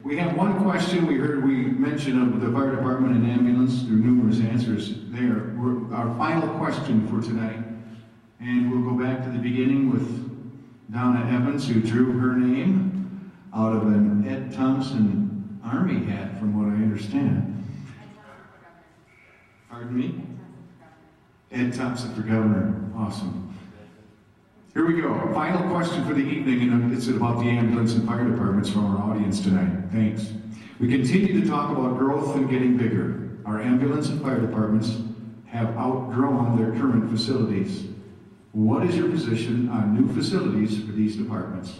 We have one question. We mention of the fire department and ambulance. There are numerous answers there. Our final question for tonight. And we'll go back to the beginning with Donna Evans, who drew her name out of an Ed Thompson Army hat, from what I understand. Pardon me? Ed Thompson for governor. Awesome. Here we go. Final question for the evening, and it's about the ambulance and fire departments from our audience tonight. Thanks. We continue to talk about growth and getting bigger. Our ambulance and fire departments have outgrown their current facilities. What is your position on new facilities for these departments?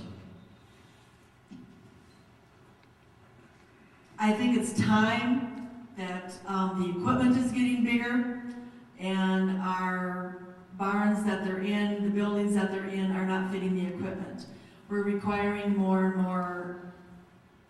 I think it's time that the equipment is getting bigger and our barns that they're in, the buildings that they're in are not fitting the equipment. We're requiring more and more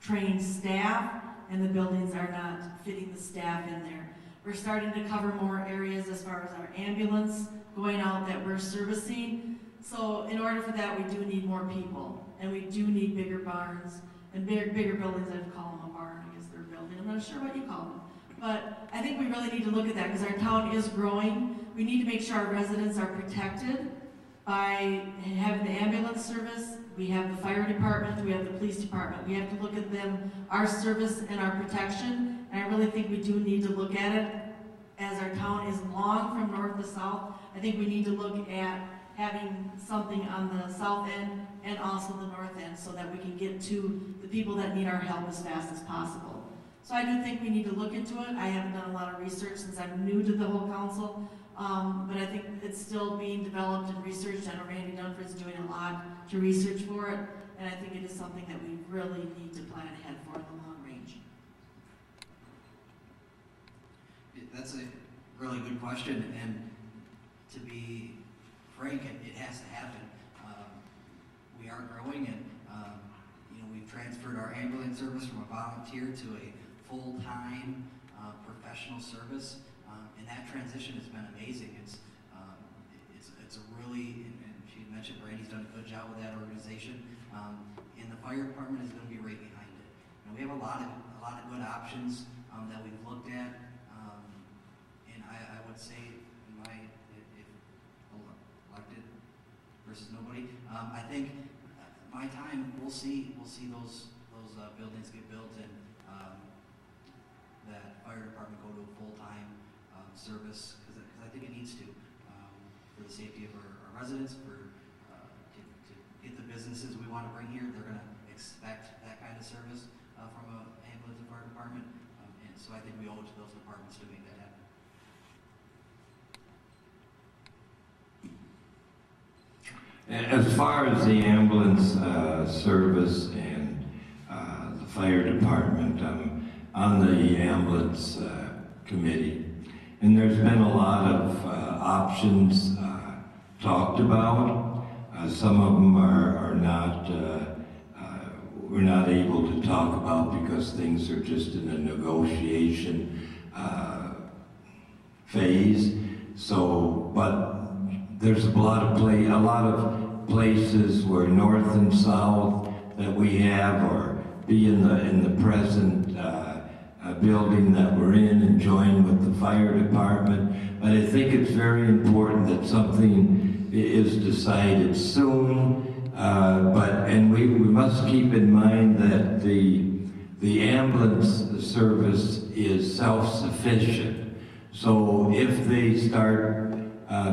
trained staff, and the buildings are not fitting the staff in there. We're starting to cover more areas as far as our ambulance going out that we're servicing. So in order for that, we do need more people, and we do need bigger barns and bigger buildings. I'd call them a barn, I guess they're a building. I'm not sure what you call them. But I think we really need to look at that because our town is growing. We need to make sure our residents are protected by having the ambulance service. We have the fire department, we have the police department. We have to look at them, our service and our protection. And I really think we do need to look at it as our town is long from north to south. I think we need to look at having something on the south end and also the north end so that we can get to the people that need our help as fast as possible. So I do think we need to look into it. I haven't done a lot of research since I'm new to the whole council, but I think it's still being developed and researched. I know Randy Dunford's doing a lot to research for it, and I think it is something that we really need to plan ahead for in the long range. That's a really good question, and to be frank, it has to happen. We are growing, and we've transferred our ambulance service from a volunteer to a full-time professional service, and that transition has been amazing. It's a really, and she mentioned Brandy's done a good job with that organization, and the fire department is going to be right behind it. We have a lot of good options that we've looked at, and I would say, if elected versus nobody, I think my time we'll see those buildings get built and that fire department go to a full-time service because I think it needs to for the safety of our residents, to get the businesses we want to bring here. They're going to expect that kind of service from an ambulance and fire department, and so I think we owe it to those departments to make that happen. As far as the ambulance service and the fire department, on the ambulance committee, and there's been a lot of options talked about. Some of them are not, we're not able to talk about because things are just in a negotiation phase. So, but there's a lot of places where north and south that we have, or be in the present building that we're in and join with the fire department. But I think it's very important that something is decided soon. And we must keep in mind that the ambulance service is self-sufficient. So if they start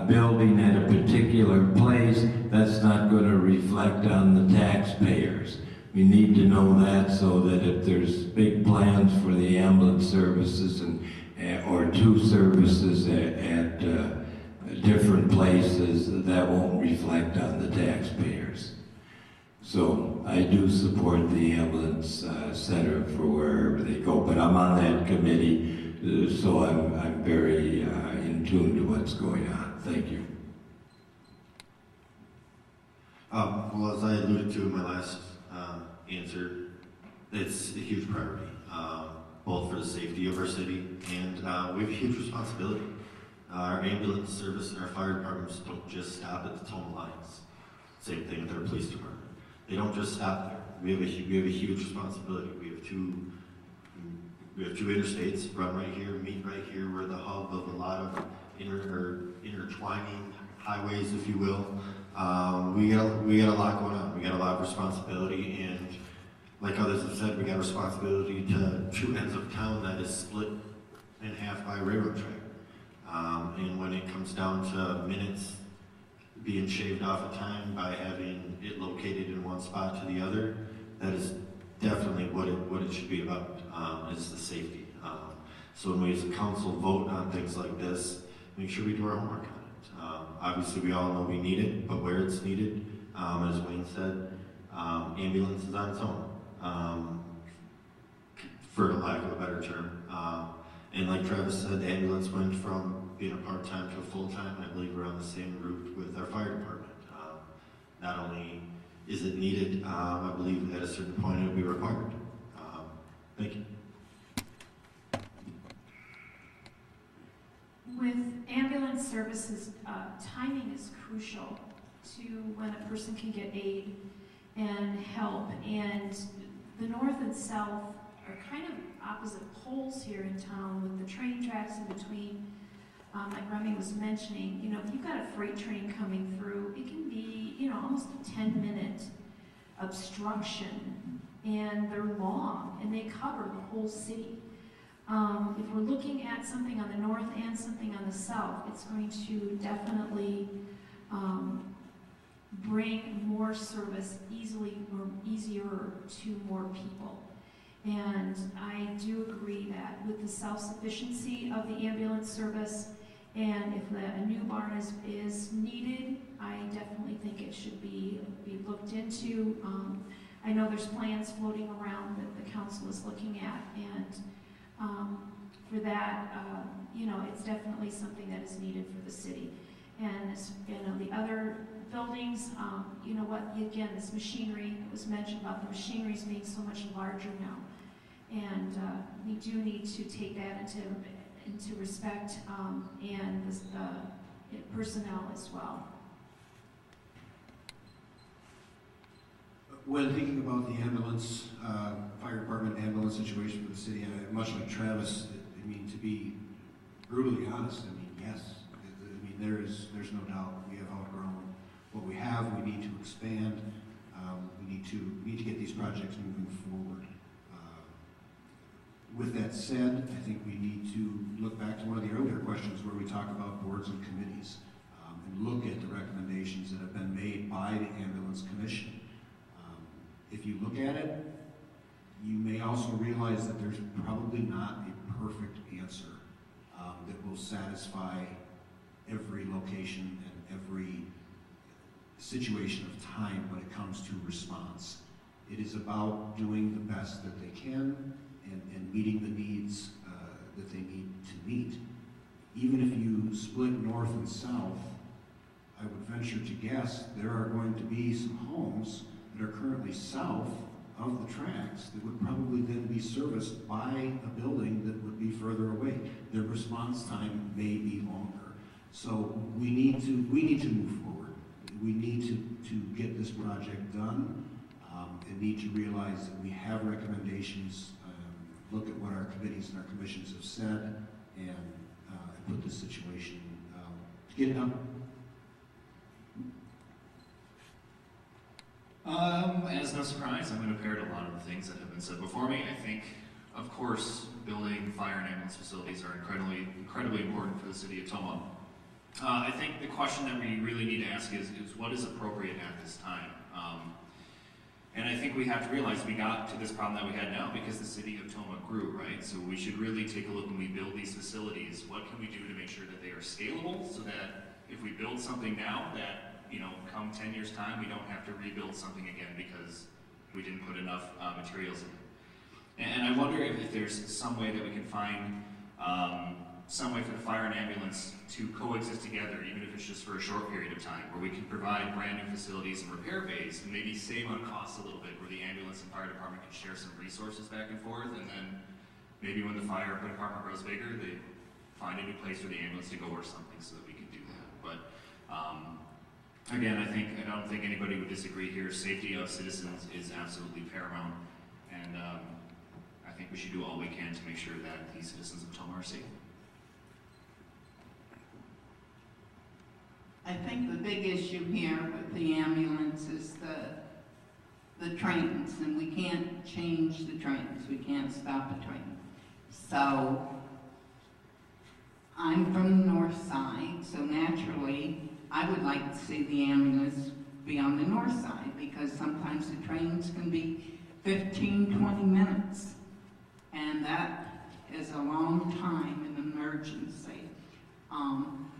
building at a particular place, that's not going to reflect on the taxpayers. We need to know that so that if there's big plans for the ambulance services or two services at different places, that won't reflect on the taxpayers. So I do support the ambulance center for wherever they go, but I'm on that committee, so I'm very in tune to what's going on. Thank you. Well, as I alluded to in my last answer, it's a huge priority, both for the safety of our city and we have a huge responsibility. Our ambulance service and our fire departments don't just stop at the toll lines. Same thing with our police department. They don't just stop there. We have a huge responsibility. We have two We have two interstates run right here, meet right here. We're the hub of a lot of intertwining highways, if you will. We got a lot going on. We got a lot of responsibility, and like others have said, we got responsibility to two ends of town that is split in half by a railroad track. And when it comes down to minutes being shaved off of time by having it located in one spot to the other, that is definitely what it should be about, is the safety. So when we as a council vote on things like this, make sure we do our homework on it. Obviously, we all know we need it, but where it's needed, as Wayne said, ambulance is on its own, for lack of a better term. And like Travis said, the ambulance went from being a part-time to a full-time, and I believe we're on the same route with our fire department. Not only is it needed, I believe at a certain point it will be required. Thank you. With ambulance services, timing is crucial to when a person can get aid and help. And the north and south are kind of opposite poles here in town with the train tracks in between. Like Remy was mentioning, you know, if you've got a freight train coming through, it can be, you know, almost a 10-minute obstruction, and they're long, and they cover the whole city. If we're looking at something on the north and something on the south, it's going to definitely bring more service easier to more people. And I do agree that with the self-sufficiency of the ambulance service, and if a new barn is needed, I definitely think it should be looked into. I know there's plans floating around that the council is looking at, and for that, you know, it's definitely something that is needed for the city. And you know, the other buildings, you know what? Again, this machinery, it was mentioned about the machineries being so much larger now, and we do need to take that into respect, and the personnel as well. When thinking about the ambulance, fire department ambulance situation for the city, much like Travis, I mean, to be brutally honest, I mean, yes. I mean, there's no doubt we have outgrown what we have. We need to expand. We need to get these projects moving forward. With that said, I think we need to look back to one of the earlier questions where we talk about boards and committees, and look at the recommendations that have been made by the Ambulance Commission. If you look at it, you may also realize that there's probably not a perfect answer that will satisfy every location and every situation of time when it comes to response. It is about doing the best that they can and meeting the needs that they need to meet. Even if you split north and south, I would venture to guess there are going to be some homes that are currently south of the tracks that would probably then be serviced by a building that would be further away. Their response time may be longer. So we need to move forward. We need to get this project done, and need to realize that we have recommendations, look at what our committees and our commissions have said, and put this situation to get it done. As no surprise, I'm going to parrot a lot of the things that have been said before me. I think, of course, building fire and ambulance facilities are incredibly important for the city of Toma. I think the question that we really need to ask is what is appropriate at this time? And I think we have to realize we got to this problem that we had now because the city of Toma grew, right? So we should really take a look when we build these facilities, what can we do to make sure that they are scalable so that if we build something now that, you know, come 10 years time, we don't have to rebuild something again because we didn't put enough materials in it. And I wonder if there's some way that we can find some way for the fire and ambulance to coexist together, even if it's just for a short period of time, where we can provide brand new facilities and repair bays and maybe save on costs a little bit, where the ambulance and fire department can share some resources back and forth, and then maybe when the fire department grows bigger, they find a new place for the ambulance to go or something so that we can do that. But again, I don't think anybody would disagree here. Safety of citizens is absolutely paramount, and I think we should do all we can to make sure that the citizens of Toma are safe. I think the big issue here with the ambulance is the trains, and we can't change the trains. We can't stop a train. So I'm from the north side, so naturally I would like to see the ambulance be on the north side, because sometimes the trains can be 15, 20 minutes. And that is a long time in an emergency.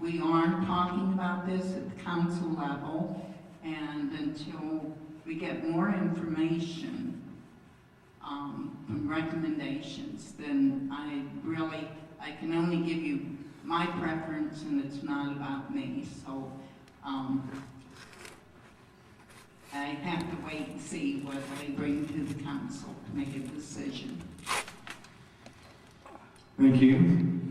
We aren't talking about this at the council level, and until we get more information from recommendations, then I can only give you my preference, and it's not about me. So I have to wait and see what they bring to the council to make a decision. Thank you.